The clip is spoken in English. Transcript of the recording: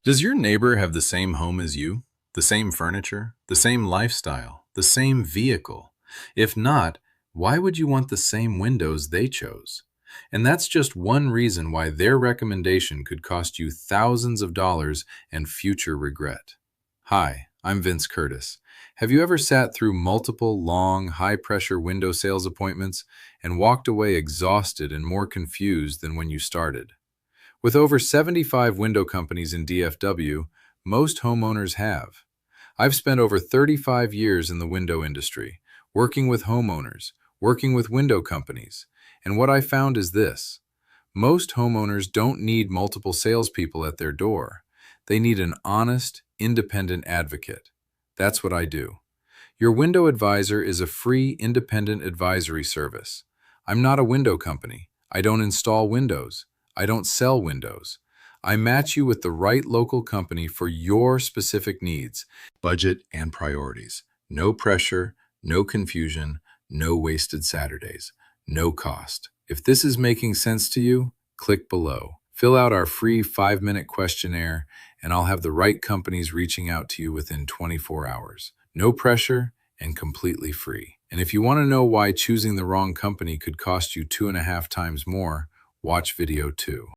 Does your neighbor have the same home as you? The same furniture? The same lifestyle? The same vehicle? If not, why would you want the same windows they chose? And that's just one reason why their recommendation could cost you thousands of dollars and future regret. Hi, I'm Vince Curtis. Have you ever sat through multiple long, high pressure window sales appointments and walked away exhausted and more confused than when you started? With over 75 window companies in DFW, most homeowners have. I've spent over 35 years in the window industry, working with homeowners, working with window companies, and what I found is this. Most homeowners don't need multiple salespeople at their door. They need an honest, independent advocate. That's what I do. Your window advisor is a free, independent advisory service. I'm not a window company. I don't install windows. I don't sell windows. I match you with the right local company for your specific needs, budget, and priorities. No pressure, no confusion, no wasted Saturdays, no cost. If this is making sense to you, click below. Fill out our free 5-minute questionnaire, and I'll have the right companies reaching out to you within 24 hours. No pressure and completely free. And if you want to know why choosing the wrong company could cost you 2.5 times more, watch video 2.